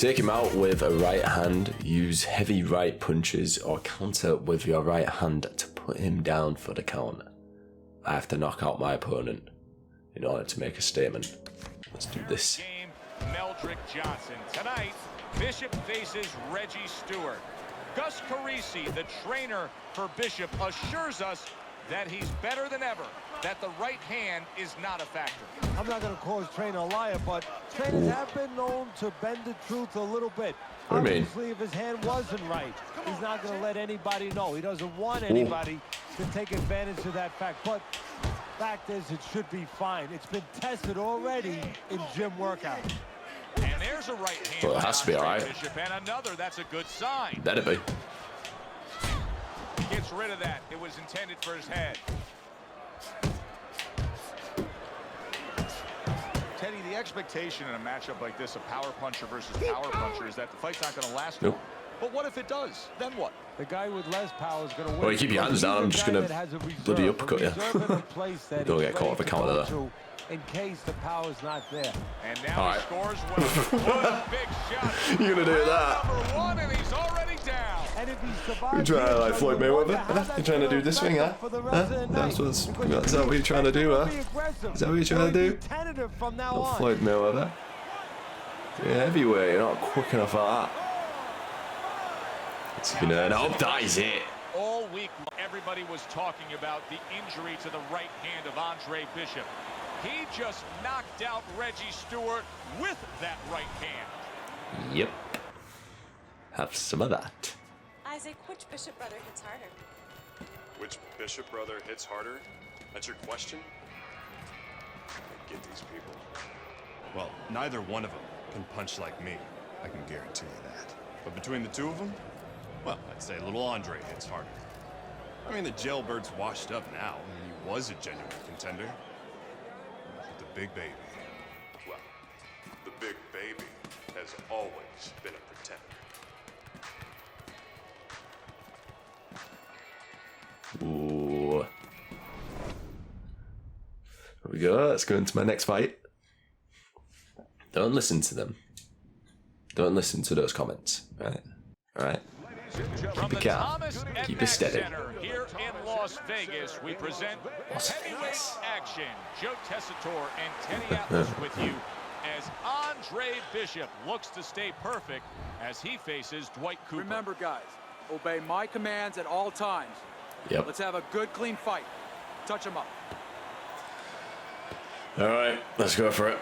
take him out with a right hand, use heavy right punches or counter with your right hand to put him down for the count. I have to knock out my opponent in order to make a statement. Let's do this. Meldrick Johnson. Tonight, Bishop faces Reggie Stewart. Gus Carisi, the trainer for Bishop, assures us that he's better than ever, that the right hand is not a factor. I'm not going to call his trainer a liar, but trainers have been known to bend the truth a little bit. What do you mean? Obviously, if his hand wasn't right, he's not going to let anybody know. He doesn't want anybody to take advantage of that fact. But fact is, it should be fine. It's been tested already in gym workouts. And there's a right hand. Well, it has to be all right. Bishop, and another, that's a good sign. Better be. Gets rid of that. It was intended for his head. Teddy, the expectation in a matchup like this, a power puncher versus power puncher, is that the fight's not going to last long. But what if it does? Then what? The guy with less power is going to win. Well, you keep your hands down. I'm just going to bloody uppercut you. Don't get caught off a counter there. In case the power's not there. And now he scores well. Big shot. You're going to do that. Number one, and he's already down. And if he survives, You're trying to like Floyd Mayweather? You're trying to do this thing, huh? Is that what you're trying to do, huh? Is that what you're trying to do? Not Floyd Mayweather. You're heavyweight, you're not quick enough for that. It's gonna nope, that is it. All week, everybody was talking about the injury to the right hand of Andre Bishop. He just knocked out Reggie Stewart with that right hand. Yep. Have some of that. Isaac, which Bishop brother hits harder? Which Bishop brother hits harder? That's your question? Get these people. Well, neither one of them can punch like me. I can guarantee you that. But between the two of them, well, I'd say little Andre hits harder. I mean, the jailbird's washed up now. I mean, he was a genuine contender. But the big baby, well, the big baby has always been a pretender. Ooh. Here we go. Let's go into my next fight. Don't listen to them. Don't listen to those comments. Right? Alright. Keep it calm. Keep it steady. Here in Las Vegas, we present heavyweight action. Joe Tessitore and Teddy Atlas with you as Andre Bishop looks to stay perfect as he faces Dwight Cooper. Remember, guys, obey my commands at all times. Yep. Let's have a good, clean fight. Touch him up. Alright, let's go for it.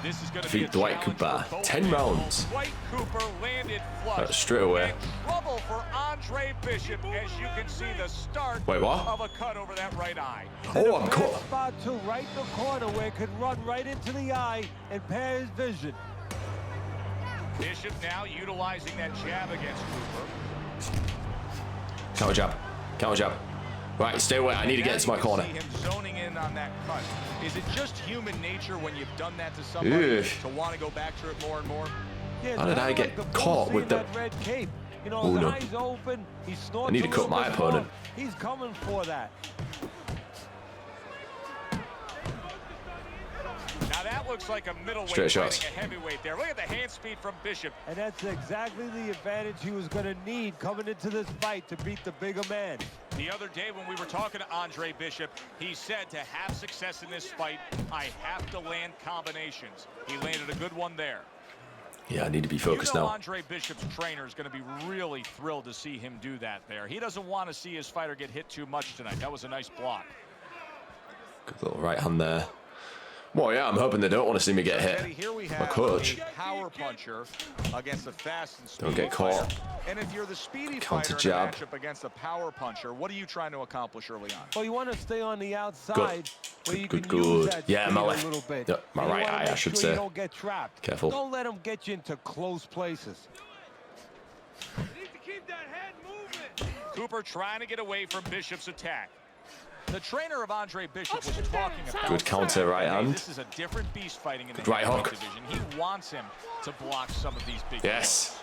This is going to Defeat Dwight Cooper. 10 rounds. Dwight Cooper landed flush. Straight away. And trouble for Andre Bishop as you can see the start Wait, what? of a cut over that right eye. Oh, I'm caught. Spot to right in the corner where it could run right into the eye and pair his vision. Bishop now utilizing that jab against Cooper. Counter jab. Counter jab. Right, stay away. I need to get into my corner. See him zoning in on that cut. Is it just human nature when you've done that to somebody to want to go back to it more and more? Yeah, how did I get caught with the red cape? You know, oh, his no. eyes open. He snorts. I need to cut my opponent. He's coming for that. Now that looks like a middleweight Straight shots. fighting a heavyweight there. Look at the hand speed from Bishop. And that's exactly the advantage he was going to need coming into this fight to beat the bigger man. The other day when we were talking to Andre Bishop, he said to have success in this fight, I have to land combinations. He landed a good one there. Yeah, I need to be focused now. Andre Bishop's trainer is going to be really thrilled to see him do that there. He doesn't want to see his fighter get hit too much tonight. That was a nice block. Good little right hand there. Well, yeah, I'm hoping they don't want to see me get hit. Here we have My coach. a power puncher against a fast and speedy Don't get caught. fighter. And if you're the speedy Counter fighter in a jab. matchup against a power puncher, what are you trying to accomplish early on? Well, you want to stay on the outside where you Good, can use good. that Yeah, speed my a left. little bit. Yeah, my And you right wanna eye, I make should sure say. You don't get trapped. Careful. Don't let him get you into close places. You need to keep that head moving. Cooper trying to get away from Bishop's attack. The trainer of Andre Bishop was talking about Good counter right hand. This is a different beast fighting in the Right heavyweight hook. division. He wants him to block some of these big Yes.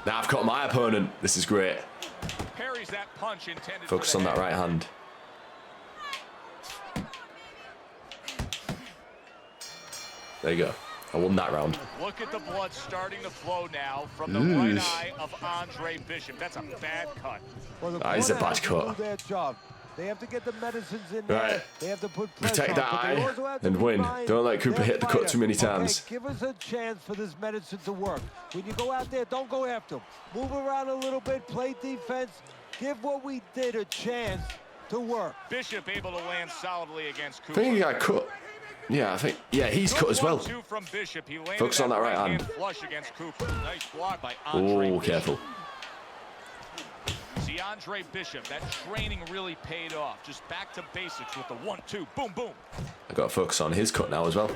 Now I've caught my opponent. This is great. blows. Parries that punch intended Focus for on the that head. right hand. There you go. I won that round. Look at the blood starting to flow now from the right eye of Andre Bishop. That's a bad cut. Well, the That is a corner bad has to cut. do their job. They have to get the medicines in there. Right. They have to put pressure Protect on, that but they eye also have to and win. remind Don't let Cooper their hit the cut too many fighter, times. Okay, give us a chance for this medicine to work. When you go out there, don't go after him. Move around a little bit, play defense. Give what we did a chance to work. Bishop able to land solidly against I Cooper. think he got cut. Yeah, I think. Yeah, he's cut as well. 1-2 from Bishop. He landed Focus on that right hand. flush against Cooper. Nice block by Andre Oh, Bishop. careful. See, Andre Bishop, that training really paid off. Just back to basics with the 1-2. Boom, boom. I got to focus on his cut now as well.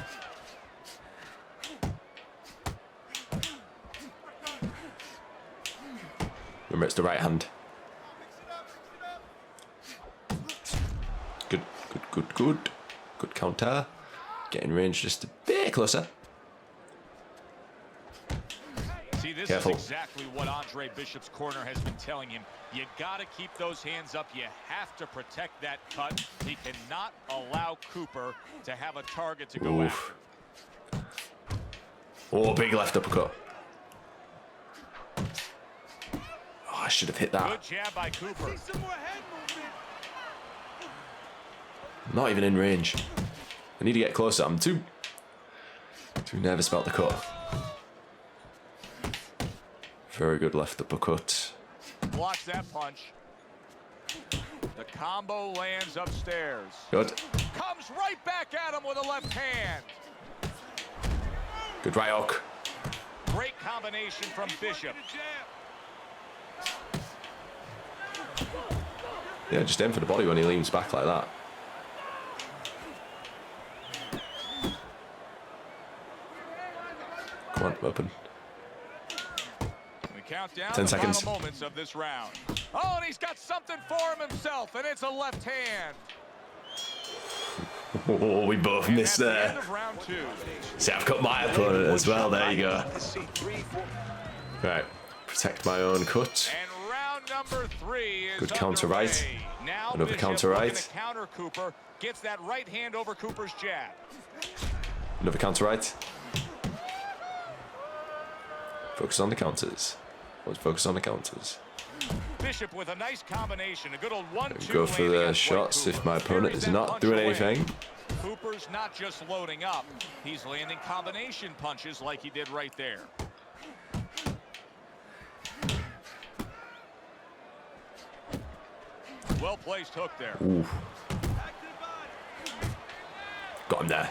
Remember, it's the right hand. Good, good, good, good. Good counter. Getting range just a bit closer. See, this Careful. is exactly what Andre Bishop's corner has been telling him. You got to keep those hands up. You have to protect that cut. He cannot allow Cooper to have a target to go after. Oof. Oh, big left uppercut. Oh, I should have hit Good that. jab by Cooper. Some more head movement. Not even in range. I need to get closer. I'm too nervous about the cut. Very good left uppercut. Blocks that punch. The combo lands upstairs. Good. Comes right back at him with a left hand. Good right hook. Great combination from Bishop. Jab. Yeah, just aim for the body when he leans back like that. Come on, open. We count down 10 the seconds. final moments of this round. Oh, and he's got something for him himself, and it's a left hand. Oh, we both And missed that's the end there. of round 2. See, I've cut my opponent as well. There you go. Right, protect my own cut. And round number 3 is Good counter right. underway. Now Another Bishop counter looking right. to counter Cooper. Gets that right hand over Cooper's jab. Another counter right. Focus on the counters. Let's focus on the counters. Bishop with a nice combination. A good old 1-2. Go for landing the on shots White if my Cooper. opponent Carries is that not punch doing away. anything. Cooper's not just loading up. He's landing combination punches like he did right there. Well-placed hook there. Ooh. Got him there.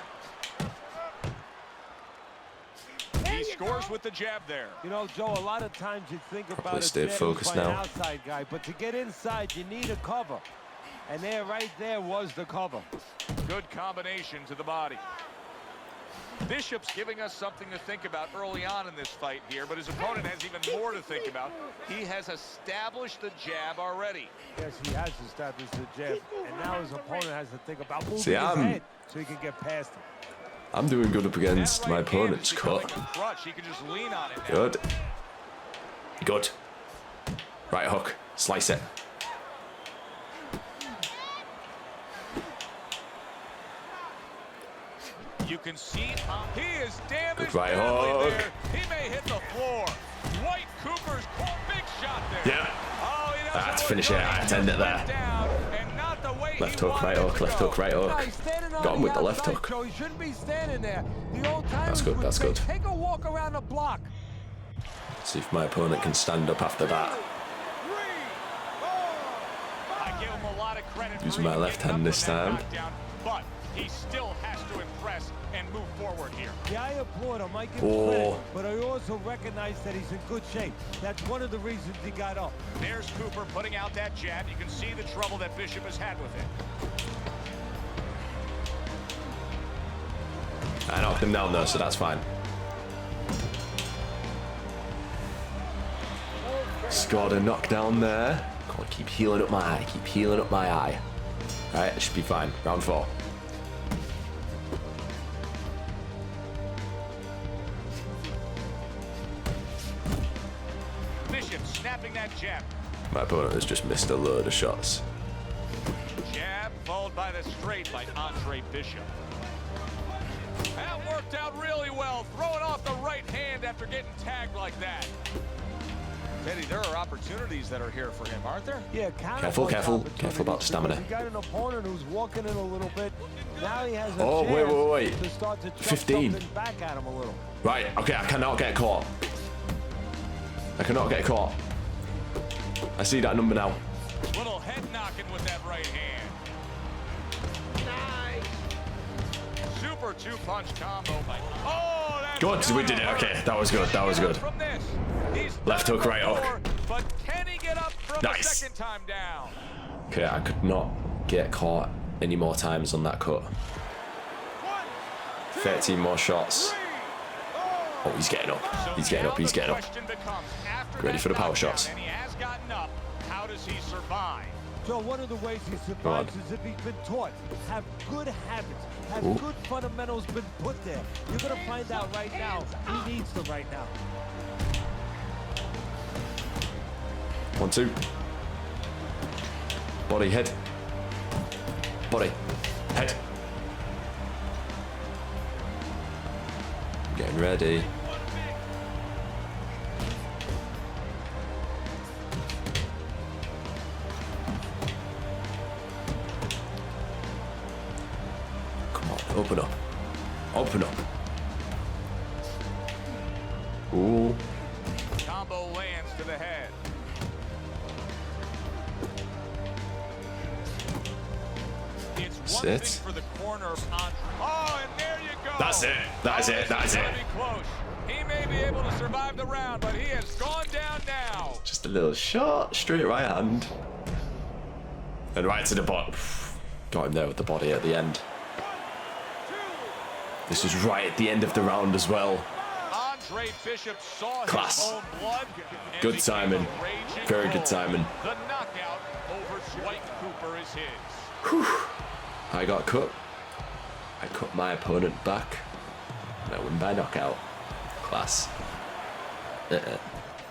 He scores with the jab there. You know, Joe, a lot of times you think about Probably a stay jab focused by an now. outside guy, but to get inside, you need a cover. And there, right there, was the cover. Good combination to the body. Bishop's giving us something to think about early on in this fight here, but his opponent has even more to think about. He has established the jab already. Yes, he has established the jab, and now his opponent has to think about moving See, his I'm- head so he can get past him. I'm doing good up against That my right hand opponent's is becoming cut. a crutch. He can just lean on it now. Good. Good. Right hook. Slice it. You can see he is damaged Good right badly hook. there. He may hit the floor. White Cooper's big shot there. Yeah. Oh, he doesn't That's look finish good. it. I end it there. Down, and not the way Left he hook, right wanted it hook, to left go. hook, right No, hook. he's standing on Got him the with the left outside, hook. Joe. He shouldn't be standing there. The old timers That's good, would that's say, good. take a walk around the block. See if my opponent can stand up after that. I give him a lot of credit Using for my even left getting hand up this with that time. knockdown, but he still has to impress and move forward here. Yeah, I applaud him. I give him Oh. credit, but I also recognize that he's in good shape. That's one of the reasons he got up. There's Cooper putting out that jab. You can see the trouble that Bishop has had with it. I knocked him down though, so that's fine. Scored a knockdown there. Gotta keep healing up my eye. Keep healing up my eye. Alright, it should be fine. Round 4. Bishop snapping that jab. My opponent has just missed a load of shots. Jab followed by the straight by Andre Bishop. That worked out really well, throwing off the right hand after getting tagged like that. Teddy, there are opportunities that are here for him, aren't there? Yeah, Careful, careful. Careful about the stamina. He got an opponent who's walking in a little bit. Now he has a Oh, chance wait. to start to chuck 15. something back at him a little. Right, okay, I cannot get caught. I cannot get caught. I see that number now. Little head knocking with that right hand. Nice. Super two-punch combo. Oh, that's Good, we did it. Okay, that was good. That was good. From this. He's Left hook, right hook. But can he get up from Nice. the second time down? Okay, I could not get caught any more times on that cut. 13 more shots. Oh, he's getting up. He's getting up. He's getting up. Ready for the power shots. And he has gotten up. How does he survive? So one of the ways he survives is if he's been taught. Have good habits. Have good fundamentals been put there. You're going to find out right now. He needs them right now. 1, 2. Body, head. Body, head. Getting ready. Come on, open up. Open up. Ooh. Combo lands to the head. It's one Sit. thing for the corner of Andre. Oh, and there you go. That's it. That's it. That's it. Close. He may be able to survive the round, but he has gone down now. Just a little shot, straight right hand. And right to the bottom. Got him there with the body at the end. This was right at the end of the round as well. Andre Bishop saw Class. his own blood. and Good became timing. a raging Very good bull. timing. The knockout over Dwight Cooper is his. I got cut. I cut my opponent back. And I win by knockout. Class.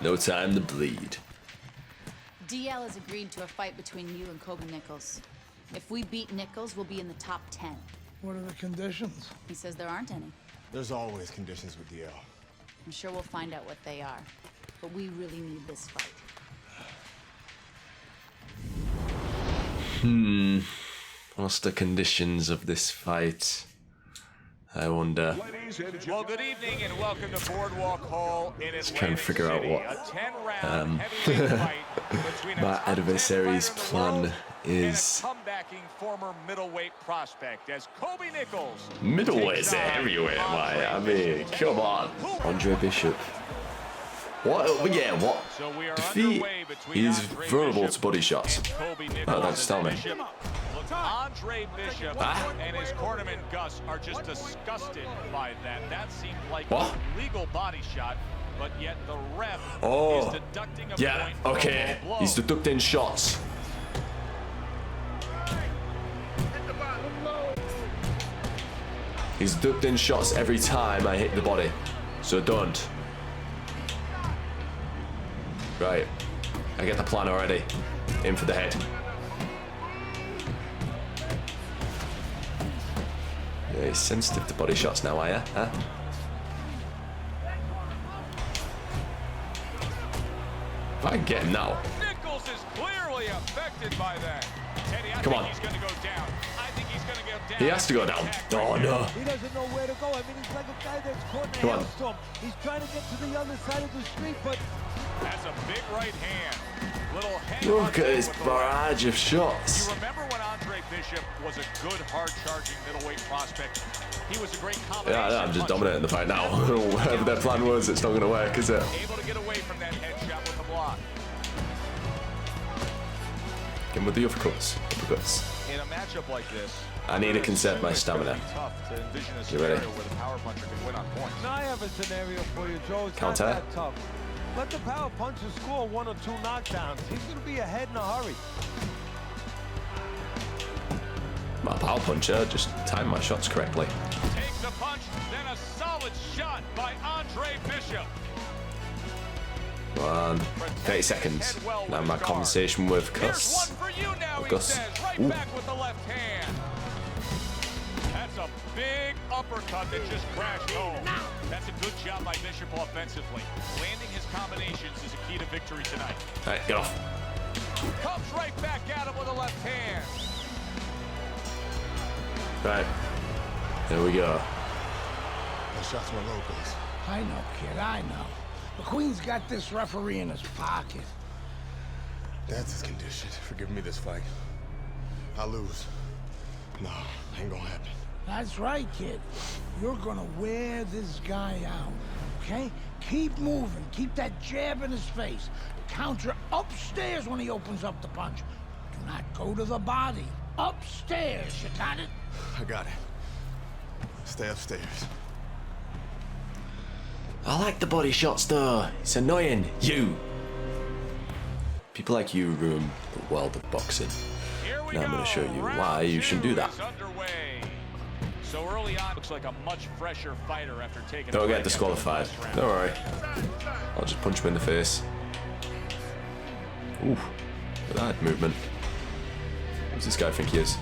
No time to bleed. DL has agreed to a fight between you and Kobe Nichols. If we beat Nichols, we'll be in the top 10. What are the conditions? He says there aren't any. There's always conditions with DL. I'm sure we'll find out what they are. But we really need this fight. What's the conditions of this fight? I wonder. Well, good evening and welcome to Boardwalk Hall in Atlantic trying to figure out City. what, A 10-round heavyweight fight between a my top 10 adversary's fighter in the world plan is- and a comebacking former middleweight prospect as Kobe Nichols Middleweight's takes on heavyweight, Andre mate. I mean, Bishop. come on. Andre Bishop. What? Yeah, what? So we are Defeat underway between is Andre vulnerable Bishop to body shots. and Kobe Oh, Nichols. thanks, tell me. Bishop- Look, Andre Bishop and his cornerman Gus are just disgusted by that. That seemed like What? a legal body shot, but yet the ref Oh, is deducting a yeah, point for okay. a blow. He's deducting shots. He's deducting shots every time I hit the body. So don't. Right. I get the plan already. In for the head. Yeah, he's sensitive to body shots now, are ya? Huh? If I can get him now. Nichols is clearly affected by that. Teddy, I Come think on. he's going to go down. I think he's going to go down. He has to go down. Oh, no. He doesn't know where to go. I mean, he's like a guy that's caught in Come a on. hailstorm. He's trying to get to the other side of the street, but That's a big right hand. Little head Look at punch this with the right. barrage of shots. You remember when Andre Bishop was a good, hard-charging middleweight prospect? He was a great combination. Yeah, I'm just puncher. dominating the fight now. Whatever their plan was, it's not going to work, is it? Able to get away from that headshot with the block. Get him with the uppercuts. In a matchup like this, I need to conserve my stamina. it's tough to envision a You scenario ready? where the power puncher can win on points. now I have a scenario for you, Joe. It's Counter. not that tough. Let the power puncher score 1 or 2 knockdowns. He's going to be ahead in a hurry. My power puncher just timed my shots correctly. Takes a punch, then a solid shot by Andre Bishop. 30 seconds. Now my conversation with Here's Gus. one for you now, he Gus. says, right Ooh. back with the left hand. That's a big uppercut that just crashed home. That's a good job by Bishop offensively. Landing his combinations is a key to victory tonight. All right, get off. Comes right back at him with a left hand. Right. There we go. Those shots were Lopez. I know, kid, I know. McQueen's got this referee in his pocket. That's his condition for giving me this fight. I lose. No, ain't gonna happen. That's right, kid. You're gonna wear this guy out, okay? Keep moving. Keep that jab in his face. Counter upstairs when he opens up the punch. Do not go to the body. Upstairs, you got it? I got it. Stay upstairs. I like the body shots though. It's annoying. You. People like you ruin the world of boxing. Now I'm going to show you why you shouldn't do that. So early on, looks like a much fresher fighter after taking. Don't get disqualified. Don't worry. I'll just punch him in the face. Ooh, look at that movement. Who's this guy think he is?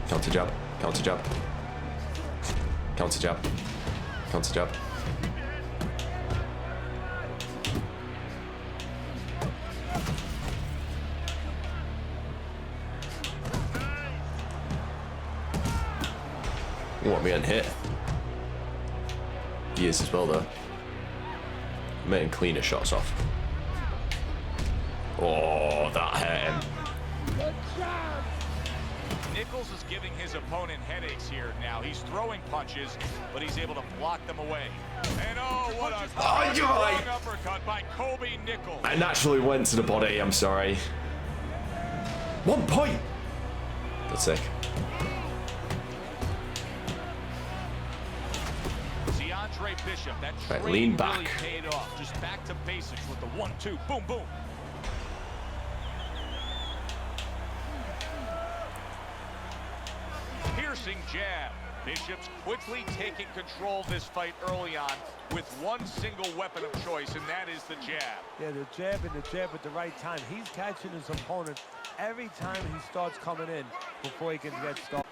Counter jab. Counter jab. Counter jab. Counter jab. You want me getting hit? He is as well though. I'm making cleaner shots off. Oh, that hurt him. Nichols is giving his opponent headaches here now. He's throwing punches, but he's able to block them away. And oh, what a strong uppercut by Kobe Nichols. I naturally went to the body, I'm sorry. 1 point! That's sick. Andre Bishop, that right, lean back. Really paid off. Just back to basics with the 1-2. Boom, boom. Piercing jab. Bishop's quickly taking control of this fight early on with one single weapon of choice, and that is the jab. Yeah, the jab and the jab at the right time. He's catching his opponent every time he starts coming in before he can get started.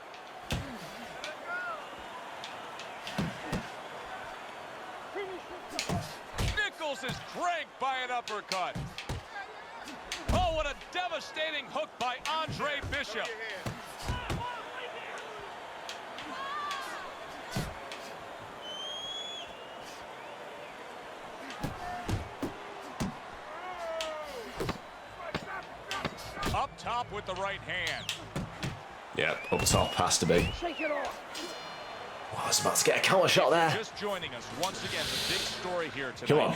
Nichols is dragged by an uppercut. Oh, what a devastating hook by Andre Bishop. Up top with the right hand. Yeah, up top has to be. Oh, I was about to get a counter shot there. Just joining us once again, the big story here tonight. Come on.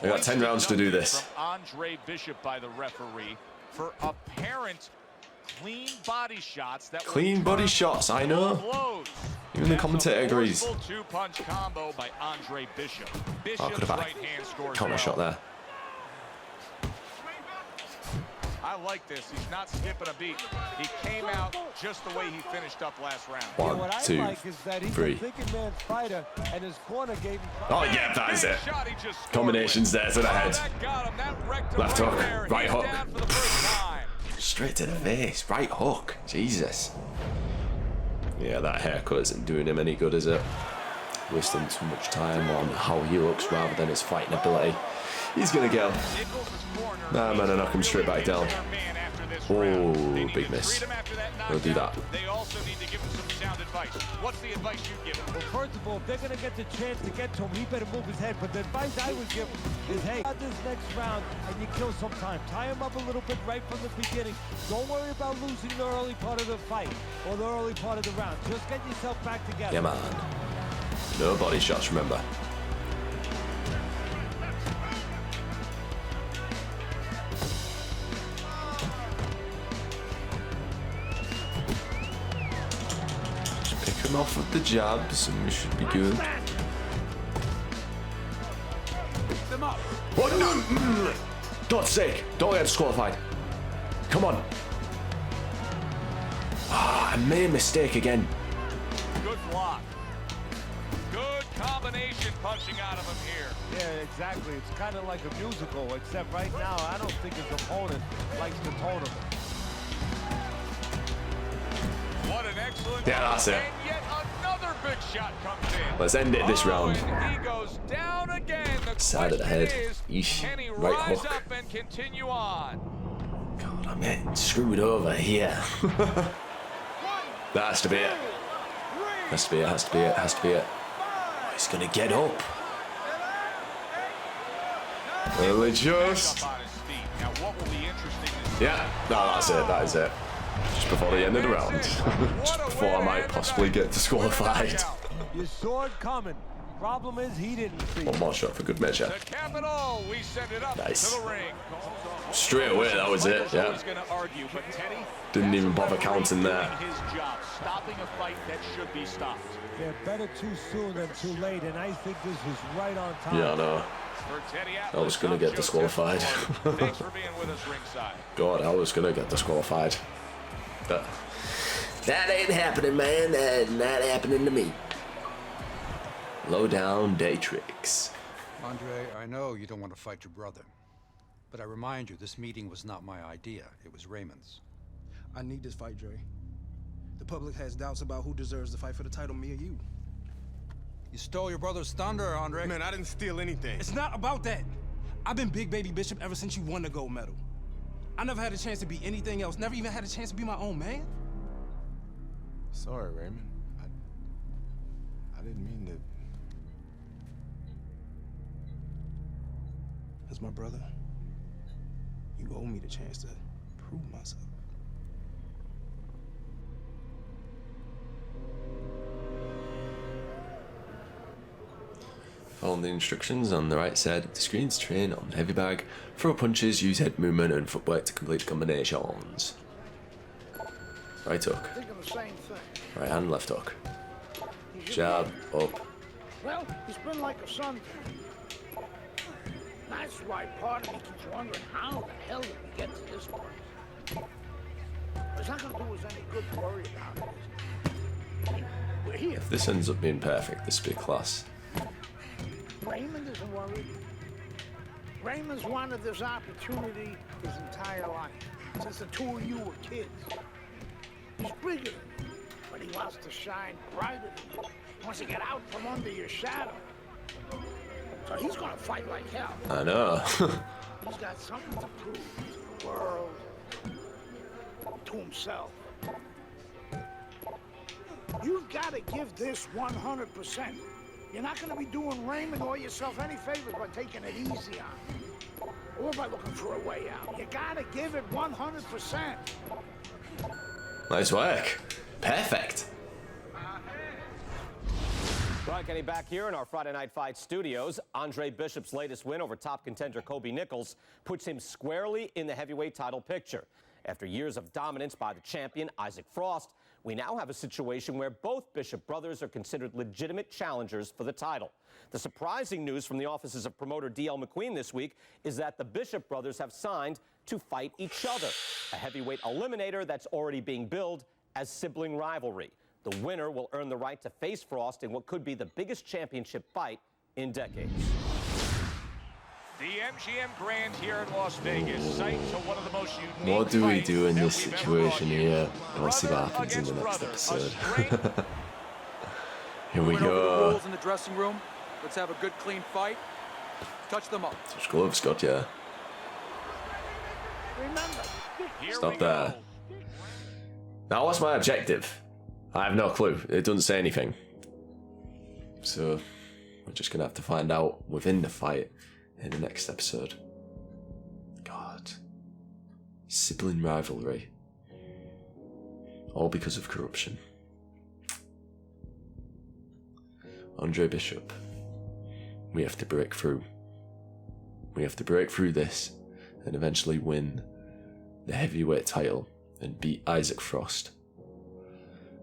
We got 10 rounds to do this. From Andre Bishop by the referee for apparent clean body shots that clean body shots, I know. Even the commentator agrees. Two-punch combo by Andre Bishop. Oh, could have had a counter shot there. I like this. He's not skipping a beat. He came out just the way he finished up last round. 1, 2, 3. Fighter, and his corner gave him. Oh yeah, that is it. Combinations there to the head. Left hook, right hook. Straight to the face, right hook. Jesus. Yeah, that haircut isn't doing him any good, is it? Wasting too much time on how he looks rather than his fighting ability. He's gonna go. Nah, man, I knock him straight back down. Oh, big miss. We'll do that. They also need to give him some sound advice. What's the advice you give him? Well, first of all, if they're going to get the chance to get to him, he better move his head. But the advice I would give him is, hey, at this next round, and you kill some time. Tie him up a little bit right from the beginning. Don't worry about losing the early part of the fight or the early part of the round. Just get yourself back together. Yeah, man. No body shots, remember. Him off with the jabs and we should be good. What? No! God's sake, don't get disqualified. Come on. Ah, I made a mistake again. Good block. Good combination punching out of him here. Yeah, exactly. It's kind of like a musical, except right now I don't think his opponent likes the tone of it. What an excellent yeah, that's it. And yet another big Trick shot comes in. Let's end it this round. And he goes down again. The Side of the head. Is, can he Right rise hook. up and continue on? God, I'm getting screwed over here. That has to be it. Has to be it, has to be it, has to be it. Oh, he's gonna get up. Really just. Up on his feet. Now, what will be interesting to see? Yeah, no, that's it, that is it. Just before the end of the round. Just before I might possibly get disqualified. You saw it coming. Problem is, he didn't see One it. more shot for good measure. The Capitol, we send it up Nice. to the ring. Straight away, that was it, yeah. He's going to argue, but Teddy, Didn't even bother counting there. his job, stopping a fight that should be stopped. They're better too soon than too late, and I think this is right on time. Yeah, I know. For Teddy I was gonna get disqualified. Thanks for being with us ringside. God, I was gonna get disqualified. But that ain't happening, man. That's not happening to me. Low down Datrix. Andre, I know you don't want to fight your brother. But I remind you, this meeting was not my idea. It was Raymond's. I need this fight, Dre. The public has doubts about who deserves the fight for the title, me or you. You stole your brother's thunder, Andre. Man, I didn't steal anything. It's not about that. I've been Big Baby Bishop ever since you won the gold medal. I never had a chance to be anything else. Never even had a chance to be my own man. Sorry, Raymond. I didn't mean to. As my brother, you owe me the chance to prove myself. Follow the instructions on the right side of the screen to train on heavy bag, throw punches, use head movement and footwork to complete combinations. Right hook. Thinking the same thing. Right hand, left hook. Jab, up. Well, he's been like a son to me. That's why part of me keeps wondering how the hell did we get to this point? It's not gonna do us any good to worry about it. We're here. If this ends up being perfect, this will be class. Raymond isn't worried. Raymond's wanted this opportunity his entire life, since the two of you were kids. He's bigger than you, but he wants to shine brighter than you. He wants to get out from under your shadow. So he's gonna fight like hell. I know. He's got something to prove to the world, to himself. You've got to give this 100%. You're not going to be doing Raymond or yourself any favors by taking it easy on him, or by looking for a way out. You got to give it 100%. Nice work. Perfect. Brian Kenny back here in our Friday Night Fight studios. Andre Bishop's latest win over top contender Kobe Nichols puts him squarely in the heavyweight title picture. After years of dominance by the champion, Isaac Frost, we now have a situation where both Bishop brothers are considered legitimate challengers for the title. The surprising news from the offices of promoter D.L. McQueen this week is that the Bishop brothers have signed to fight each other, a heavyweight eliminator that's already being billed as sibling rivalry. The winner will earn the right to face Frost in what could be the biggest championship fight in decades. The MGM Grand here in Las Vegas, site to one of the most unique What do we fights do in that this we've ever situation brought you. here? Let's see what Brother happens in the against next brother, a episode. straight Here we Went over the go. rules in the dressing room. Let's have a good, clean fight. Touch them up. Touch gloves, got ya. Here Stop we there. go. Now, what's my objective? I have no clue. It doesn't say anything. So, we're just gonna have to find out within the fight in the next episode. God. Sibling rivalry. All because of corruption. Andre Bishop. We have to break through. We have to break through this and eventually win the heavyweight title and beat Isaac Frost.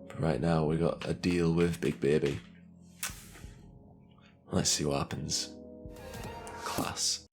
But right now we got a deal with Big Baby. Let's see what happens. Class.